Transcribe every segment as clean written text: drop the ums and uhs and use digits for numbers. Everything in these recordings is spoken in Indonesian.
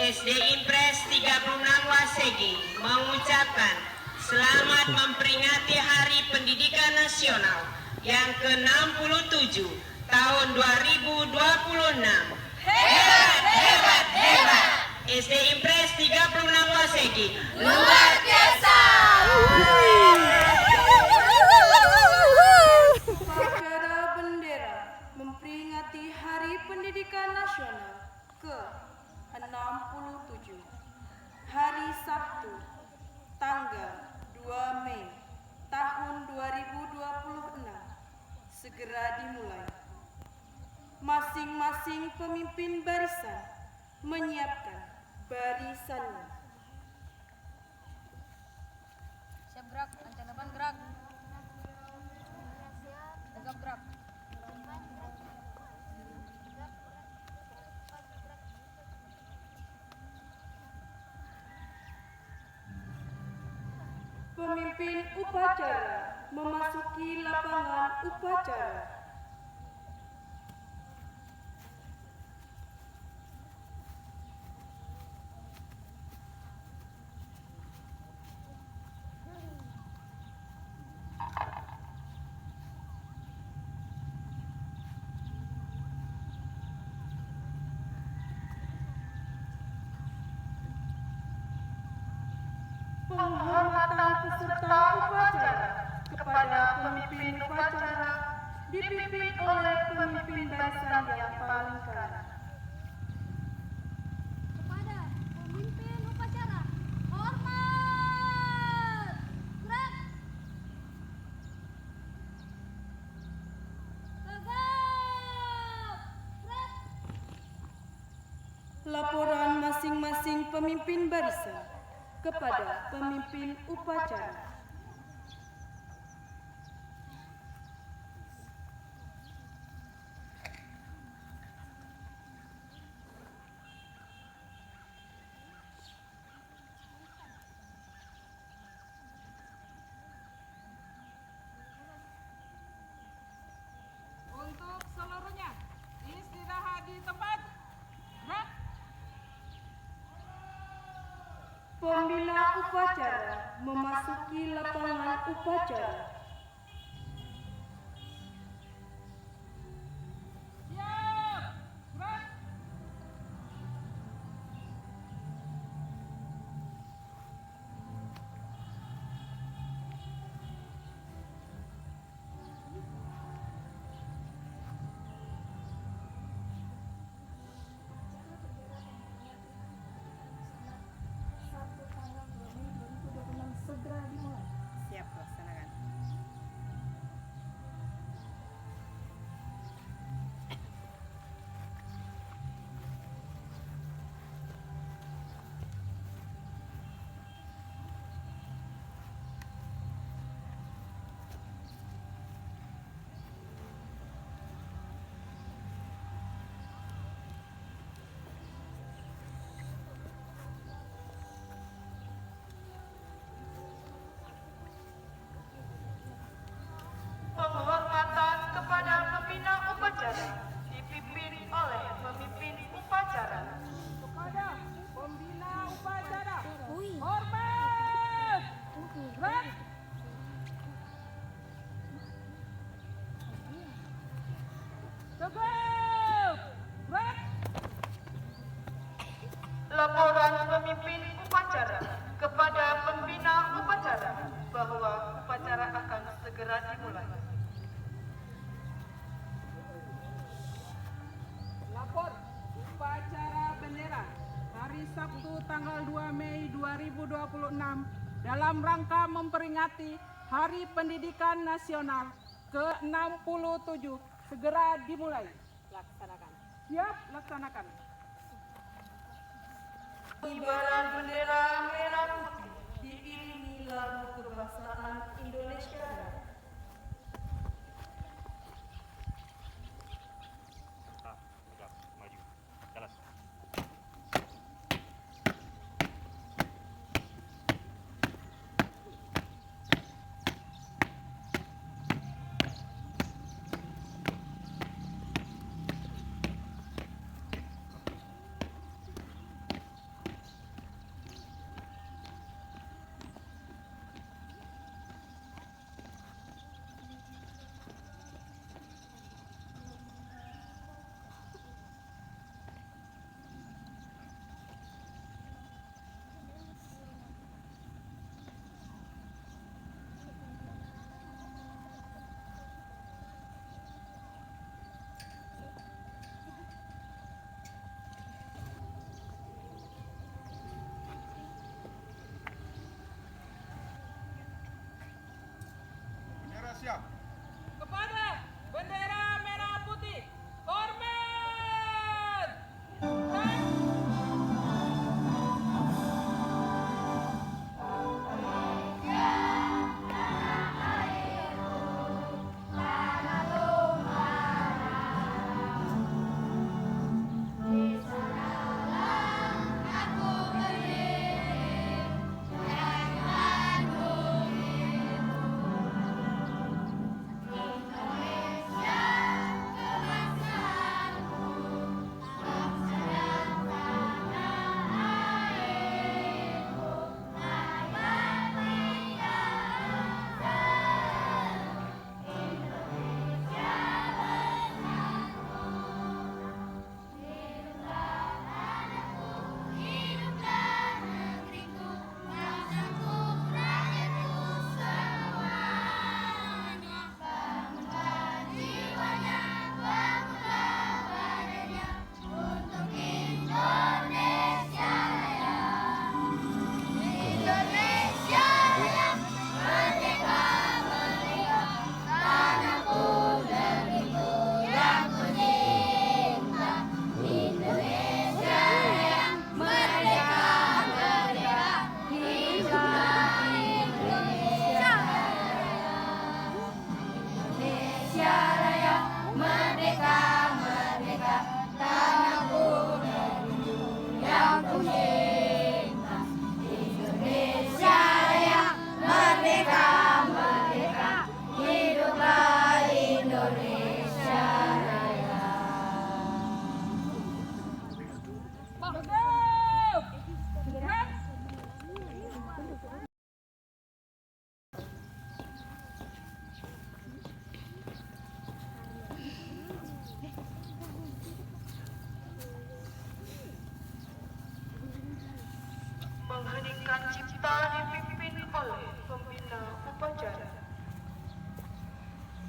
SD Impres 36 Wasegi mengucapkan selamat memperingati Hari Pendidikan Nasional yang ke-67 tahun 2026. Hebat, hebat, hebat! SD Impres 36 Wasegi luar biasa! Upacara bendera memperingati Hari Pendidikan Nasional ke-67 hari Sabtu tanggal 2 Mei tahun 2026 segera dimulai. Masing-masing pemimpin barisan menyiapkan barisannya. Siap gerak, ancang depan gerak. Tegap gerak. Pemimpin upacara memasuki lapangan upacara. Penghormatan peserta upacara kepada pemimpin upacara dipimpin oleh pemimpin barisan yang paling kanan. Kepada pemimpin upacara, hormat! Gerak! Tegap! Gerak! Laporan masing-masing pemimpin barisan kepada pemimpin upacara. Untuk seluruhnya, istirahat di tempat. Gerak. Pembina upacara memasuki lapangan upacara. Siap. Gerak. Siap, laksanakan. Penghormatan kepada pembina upacara dipimpin oleh pemimpin upacara. Kepada pembina upacara, hormat. Gerak. Tegap. Gerak. Laporan pemimpin upacara kepada pembina upacara bahwa upacara akan segera dimulai. Lapor upacara bendera hari Sabtu tanggal 2 Mei 2026 dalam rangka memperingati Hari Pendidikan Nasional ke-67 segera dimulai. Laksanakan. Siap, laksanakan. Pengibaran bendera merah putih diiringi lagu kebangsaan Indonesia. Maju. Jalan. Bendera siap. Kepada bendera merah putih, hormat! Dan Mengheningkan cipta dipimpin oleh pembina upacara.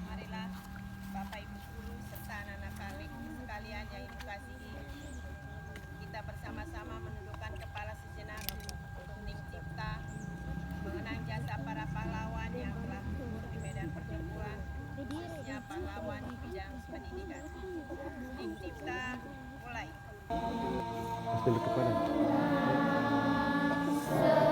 Marilah Bapak Ibu guru serta anak-anak sekalian yang Ibu kasihi, kita bersama-sama menundukkan kepala sejenak untuk hening cipta, mengenang jasa para pahlawan yang telah gugur di medan pertempuran, khususnya pahlawan di bidang pendidikan. Hening cipta, mulai. Balik ke kanan. Remaja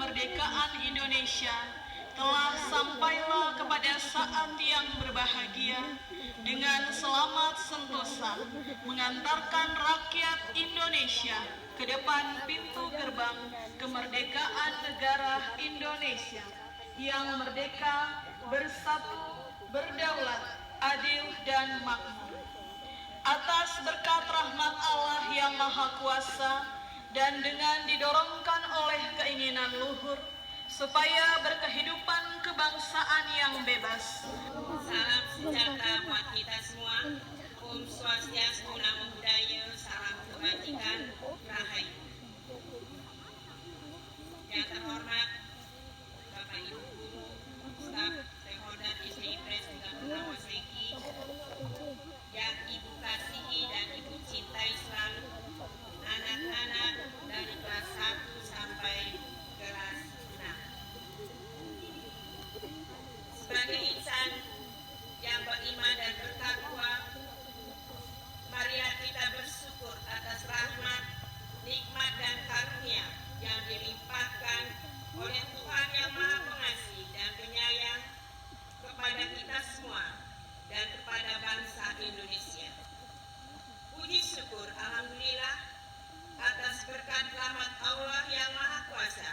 kemerdekaan Indonesia telah sampailah kepada saat yang berbahagia dengan selamat sentosa mengantarkan rakyat Indonesia ke depan pintu gerbang kemerdekaan negara Indonesia yang merdeka, bersatu, berdaulat, adil, dan makmur. Atas berkat rahmat Allah yang Maha Kuasa dan dengan didorongkan oleh keinginan luhur supaya berkehidupan kebangsaan yang bebas. Salam sejahtera buat kita semua. Om Swastiastu, Namo Buddhaya, salam kebajikan, rahayu. Yang terhormat Bapak Ibu Guru, staf, stakeholder ISDIPRES juga pengawas Reki, yang Ibu kasihi dan Ibu cintai selalu, anak-anak dari kelas 1 sampai kelas 6. Sebagai insan yang beriman dan bertakwa, marilah kita bersyukur atas rahmat, nikmat dan karunia yang dilimpahkan oleh Tuhan yang Maha Pengasih dan Penyayang kepada kita semua dan kepada bangsa Indonesia. Puji syukur alhamdulillah atas berkat rahmat Allah yang Maha Kuasa,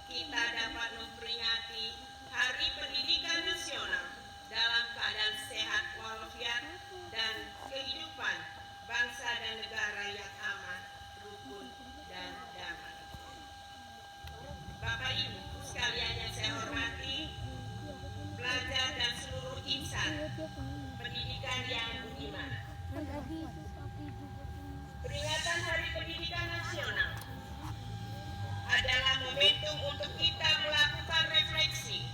kita dapat memperingati Hari Pendidikan Nasional dalam keadaan sehat walafiat dan kehidupan bangsa dan negara yang aman, rukun, dan damai. Bapak Ibu sekalian yang saya hormati, pelajar dan seluruh insan pendidikan yang beriman. Peringatan Hari Pendidikan Nasional adalah momentum untuk kita melakukan refleksi,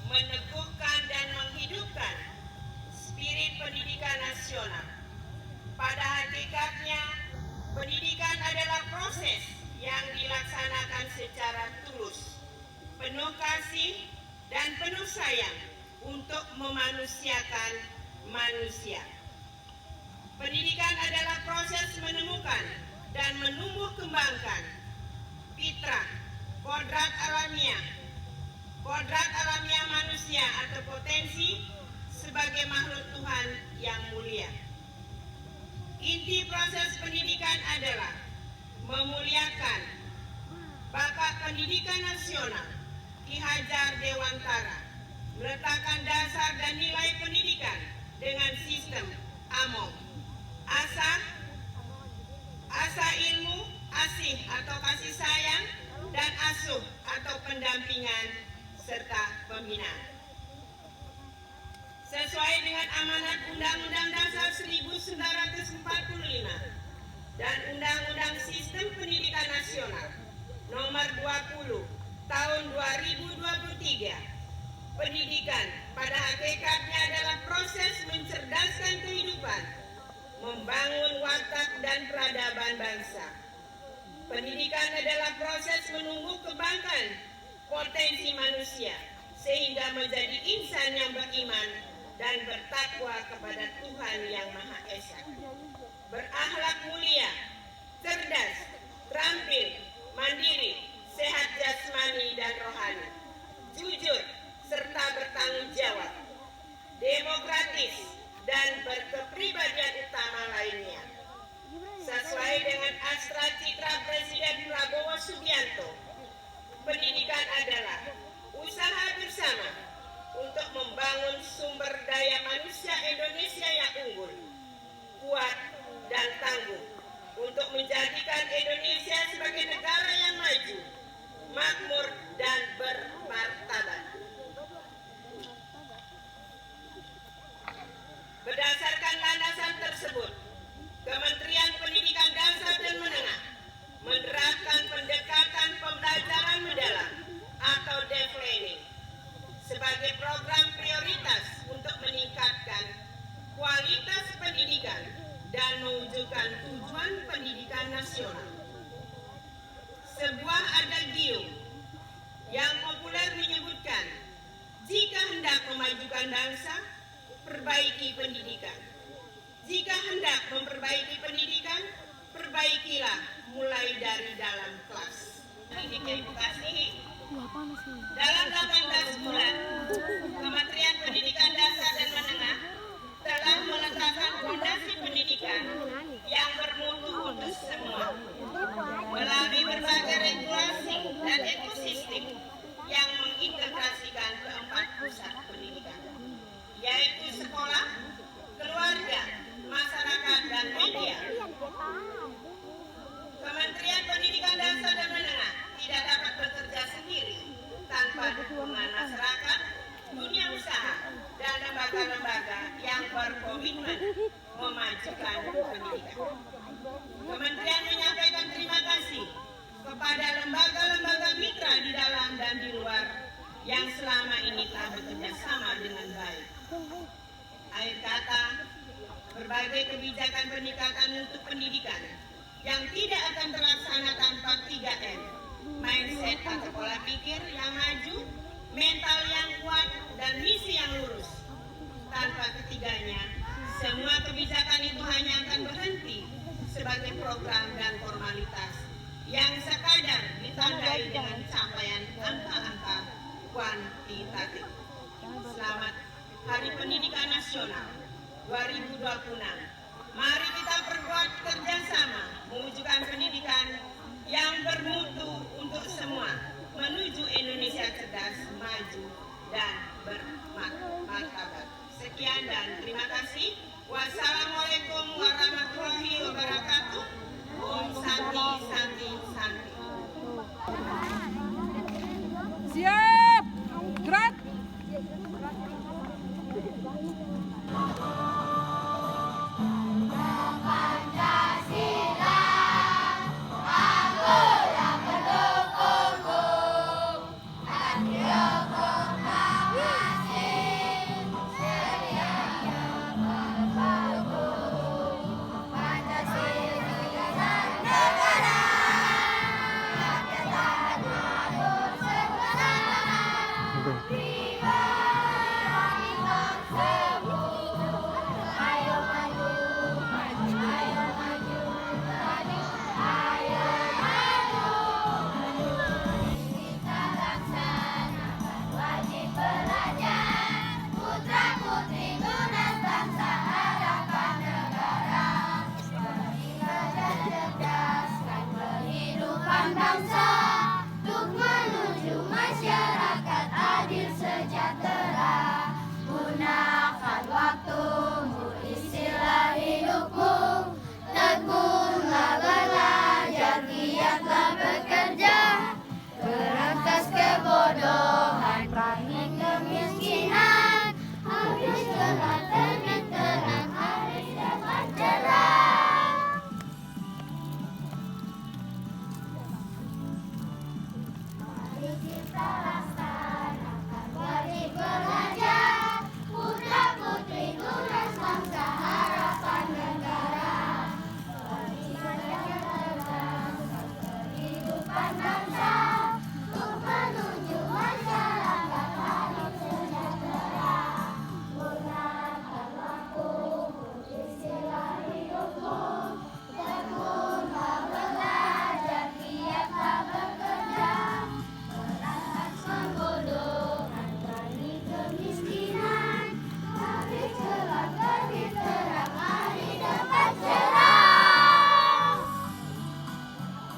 meneguhkan dan menghidupkan spirit pendidikan nasional. Pada hakikatnya, pendidikan adalah proses yang dilaksanakan secara tulus, penuh kasih dan penuh sayang untuk memanusiakan manusia. Pendidikan adalah proses menemukan dan menumbuh kembangkan fitrah, kodrat alamiah manusia atau potensi sebagai makhluk Tuhan yang mulia. Inti proses pendidikan adalah memuliakan Bapak Pendidikan Nasional Ki Hajar Dewantara, meletakkan dasar dan nilai pendidikan dengan sistem AMOM, asa ilmu, asih atau kasih sayang, dan asuh atau pendampingan serta pembinaan. Sesuai dengan amanat Undang-Undang Dasar 1945 dan Undang-Undang Sistem Pendidikan Nasional Nomor 20 Tahun 2023, pendidikan pada hakikatnya adalah proses mencerdaskan kehidupan, membangun watak dan peradaban bangsa. Pendidikan adalah proses menumbuh kembangkan potensi manusia sehingga menjadi insan yang beriman dan bertakwa kepada Tuhan yang Maha Esa, berakhlak mulia, cerdas, terampil, mandiri, sehat jasmani dan rohani, jujur serta bertanggung jawab, demokratis dan berkepribadian utama lainnya. Sesuai dengan astra citra Presiden Prabowo Subianto, pendidikan adalah usaha bersama untuk membangun sumber daya manusia Indonesia yang unggul, kuat, dan tangguh untuk menjadikan Indonesia sebagai negara yang maju, makmur, dan bermartabat. Berdasarkan landasan tersebut, Kementerian Pendidikan Dasar dan Menengah menerapkan pendekatan pembelajaran mendalam atau deep learning sebagai program prioritas untuk meningkatkan kualitas pendidikan dan mewujudkan tujuan pendidikan nasional. Sebuah adagium yang populer menyebutkan, jika hendak memajukan bangsa, perbaiki pendidikan. Jika hendak memperbaiki pendidikan, perbaikilah mulai dari dalam kelas. Ibu kasihi, Dalam 18 bulan, Kementerian Pendidikan Dasar dan Menengah telah meletakkan fondasi pendidikan yang bermutu untuk semua melalui berbagai regulasi dan ekosistem yang mengintegrasikan keempat pusat pendidikan, yaitu sekolah, keluarga, masyarakat, dan media. Kementerian Pendidikan Dasar dan Menengah tidak dapat bekerja sendiri tanpa dukungan masyarakat, dunia usaha, dan lembaga-lembaga yang berkomitmen memajukan pendidikan. Kementerian menyampaikan terima kasih kepada lembaga-lembaga mitra di dalam dan di luar yang selama ini telah bekerja sama dengan baik. Akhir kata, berbagai kebijakan peningkatan untuk pendidikan yang tidak akan terlaksana tanpa 3M, mindset atau pola pikir yang maju, mental yang kuat, dan misi yang lurus. Tanpa ketiganya, semua kebijakan itu hanya akan berhenti sebagai program dan formalitas yang sekadar ditandai dengan capaian angka-angka kuantitatif. Selamat Hari Pendidikan Nasional 2026. Mari kita perkuat kerjasama mewujudkan pendidikan yang bermutu untuk semua menuju Indonesia cerdas, maju, dan bermartabat. Sekian dan terima kasih. Wassalamualaikum warahmatullahi wabarakatuh. Om Santi Santi Santi. Siap. Gerak.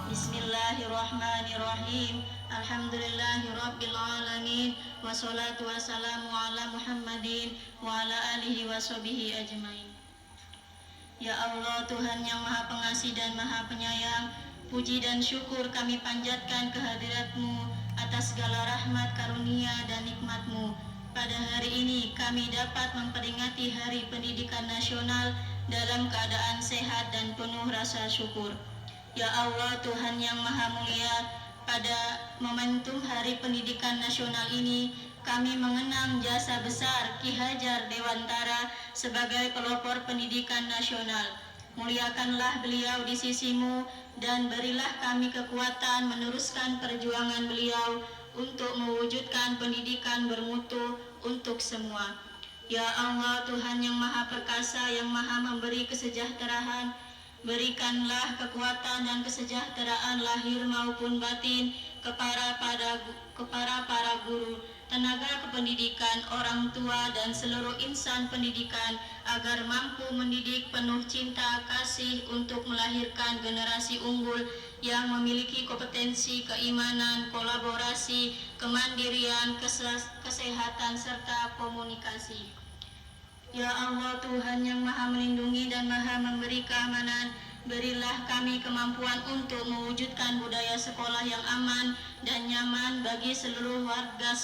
Bismillahirrahmanirrahim. Alhamdulillahirrabbilalamin. Wassalatu wassalamu ala Muhammadin wa ala alihi wa sahbihi ajmain. Ya Allah, Tuhan yang Maha Pengasih dan Maha Penyayang, puji dan syukur kami panjatkan kehadirat-Mu atas segala rahmat, karunia, dan nikmat-Mu. Pada hari ini kami dapat memperingati Hari Pendidikan Nasional dalam keadaan sehat dan penuh rasa syukur. Ya Allah, Tuhan yang Maha Mulia, pada momentum Hari Pendidikan Nasional ini, kami mengenang jasa besar Ki Hajar Dewantara sebagai pelopor pendidikan nasional. Muliakanlah beliau di sisi-Mu dan berilah kami kekuatan meneruskan perjuangan beliau untuk mewujudkan pendidikan bermutu untuk semua. Ya Allah, Tuhan yang Maha Perkasa, yang Maha memberi kesejahteraan, Berikanlah kekuatan dan kesejahteraan lahir maupun batin kepada para guru, tenaga kependidikan, orang tua, dan seluruh insan pendidikan agar mampu mendidik penuh cinta kasih untuk melahirkan generasi unggul yang memiliki kompetensi, keimanan, kolaborasi, kemandirian, kesehatan, serta komunikasi. Ya Allah, Tuhan yang Maha Melindungi dan Maha Memberi keamanan, berilah kami kemampuan untuk mewujudkan budaya sekolah yang aman dan nyaman bagi seluruh warga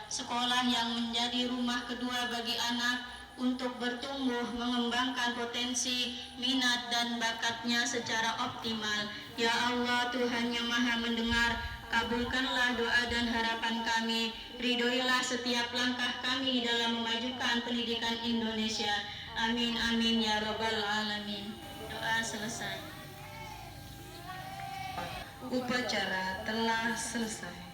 sekolah yang menjadi rumah kedua bagi anak untuk bertumbuh, mengembangkan potensi, minat, dan bakatnya secara optimal. Ya Allah, Tuhan yang Maha Mendengar, kabulkanlah doa dan harapan kami. Ridhoilah setiap langkah kami dalam memajukan pendidikan Indonesia. Amin, amin, ya Rabbal Alamin. Doa selesai. Upacara telah selesai.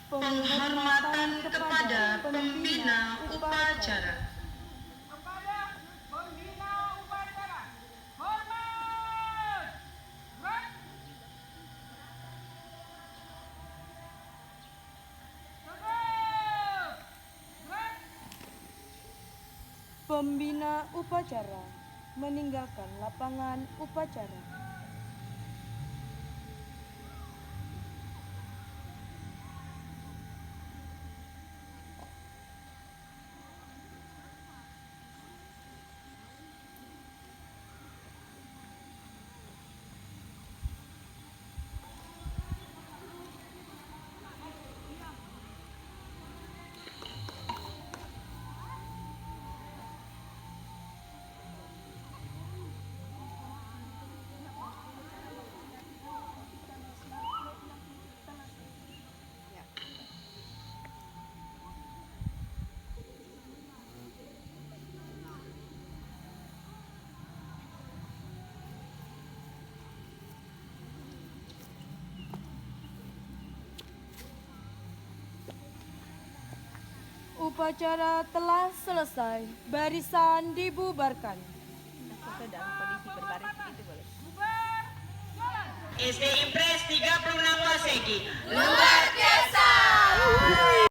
Penghormatan kepada pembina upacara. Kepada pembina upacara. Hormat. Gerak. Tegap. Gerak. Pembina upacara meninggalkan lapangan upacara. Upacara telah selesai. Barisan dibubarkan. SD Impres 36 Pasegi. Luar biasa.